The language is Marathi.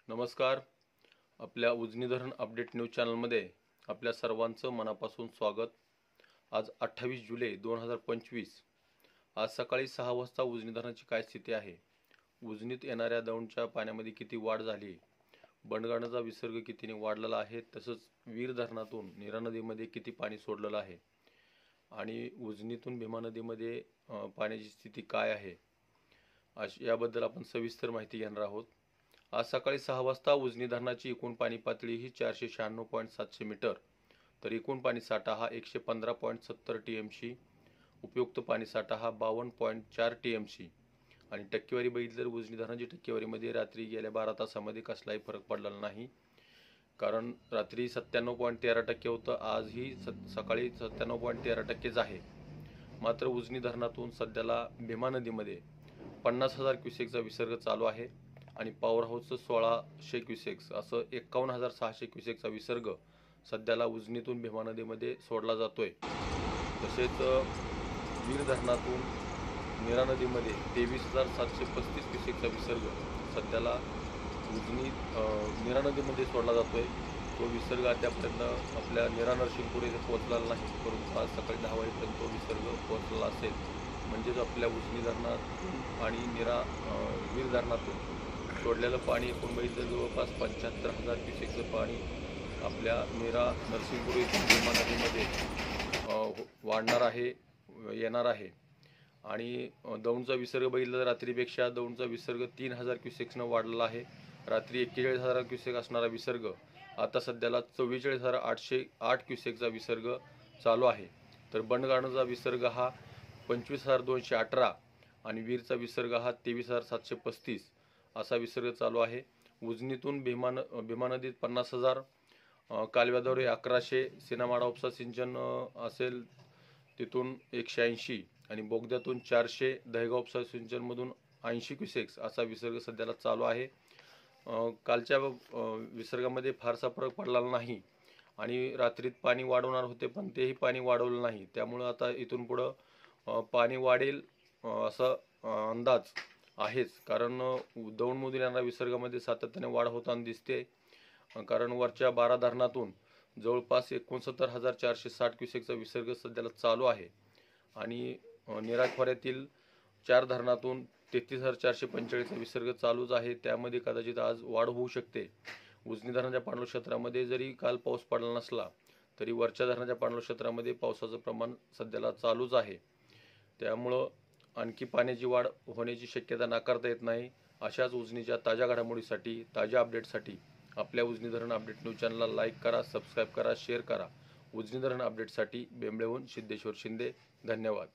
नमस्कार. आपल्या उजनी धरण अपडेट न्यूज चॅनलमध्ये आपल्या सर्वांचं मनापासून स्वागत. आज 28 जुलै 2025. आज सकाळी 6 वाजता उजनी धरणाची काय स्थिती आहे, उजनीत येणाऱ्या दौंडच्या पाण्यामध्ये किती वाढ झाली, बंडगाणाचा विसर्ग कितीने वाढलेला आहे, तसंच वीर धरणातून नीरा नदीमध्ये किती पाणी सोडलेलं आहे आणि उजनीतून भीमा नदीमध्ये पाण्याची स्थिती काय आहे, याबद्दल आपण सविस्तर माहिती घेणार आहोत. आज सकाळी 6 वाजता उजनी धरणाची एकूण पाणी पातळी ही 496.700 मीटर, तर एकूण पाणी साठा हा 115.70 TMC, उपयुक्त पाणी साठा हा 52.4 TMC आणि टक्केवारी बघितली तर उजनी धरणाची टक्केवारीमध्ये रात्री गेल्या 12 तासामध्ये कसलाही फरक पडलेला नाही. कारण रात्री 97.13% होतं, आजही सकाळी 97.13%च आहे. मात्र उजनी धरणातून सध्याला भीमा नदीमध्ये 50,000 क्युसेकचा विसर्ग चालू आहे आणि पॉवर हाऊसचं 1600 क्युसेक्स असं 51,600 क्युसेकचा विसर्ग सध्याला उजनीतून भीमा नदीमध्ये सोडला जातोय. तसेच वीर धरणातून नीरा नदीमध्ये 23,735 क्युसेकचा विसर्ग सध्याला उजनी नीरा नदीमध्ये सोडला जातोय. तो विसर्ग अद्यापर्यंत आपल्या नीरा नरसिंगपूर येथे पोहोचलेला नाही, परंतु आज सकाळी 10 वाजेपर्यंत तो विसर्ग पोहोचलेला असेल. म्हणजेच आपल्या उजनी धरणातून आणि वीर धरणातून सोडलेलं पाणी एकूण बघितलं जवळपास 75,000 क्युसेकचं पाणी आपल्या नीरा नरसिंगपूर येथील भीमा नदीमध्ये वाढणार आहे, येणार आहे. आणि दौंडचा विसर्ग बघितला तर रात्रीपेक्षा दौंडचा विसर्ग 3,000 क्युसेक्सनं वाढलेला आहे. रात्री 41,000 क्युसेक असणारा विसर्ग आता सध्याला 44,808 क्युसेकचा विसर्ग चालू आहे. तर बंडगाणाचा विसर्ग हा 25,218 आणि वीरचा विसर्ग हा 23,735 असा विसर्ग चालू आहे. उजनीतून भीमा नदीत 50,000, कालव्याद्वारे 1100, सिनामाडा उपसा सिंचन असेल तिथून 180 आणि बोगद्यातून 400, दहेगाव उपसा सिंचनमधून 80 क्युसेक्स असा विसर्ग सध्याला चालू आहे. कालच्या विसर्गामध्ये फारसा फरक पडलेला नाही आणि रात्रीत पाणी वाढवणार होते पण तेही पाणी वाढवलं नाही. त्यामुळं आता इथून पुढं पाणी वाढेल असा अंदाज आहेच. कारण दौंडमधून येणाऱ्या विसर्गामध्ये सातत्याने वाढ होताना दिसते. कारण वरच्या 12 धरणातून जवळपास 69,460 क्युसेकचा विसर्ग सध्याला चालू आहे आणि नीरा खोऱ्यातील 4 धरणातून 33,445चा विसर्ग चालूच आहे. त्यामध्ये कदाचित आज वाढ होऊ शकते. उजनी धरणाच्या पाणलोट क्षेत्रामध्ये जरी काल पाऊस पडला नसला तरी वरच्या धरणाच्या पाणलोट क्षेत्रामध्ये पावसाचं प्रमाण सध्याला चालूच आहे. त्यामुळं आणखी पाण्याची वाढ होण्याची शक्यता नाकारता येत नाही. अशाच उजनीच्या ताज्या घडामोडीसाठी, ताज्या अपडेटसाठी आपल्या उजनी धरण अपडेट न्यूज चॅनलला लाईक करा, सबस्क्राईब करा, शेअर करा. उजनी धरण अपडेटसाठी बेंबळेहून सिद्धेश्वर शिंदे. धन्यवाद.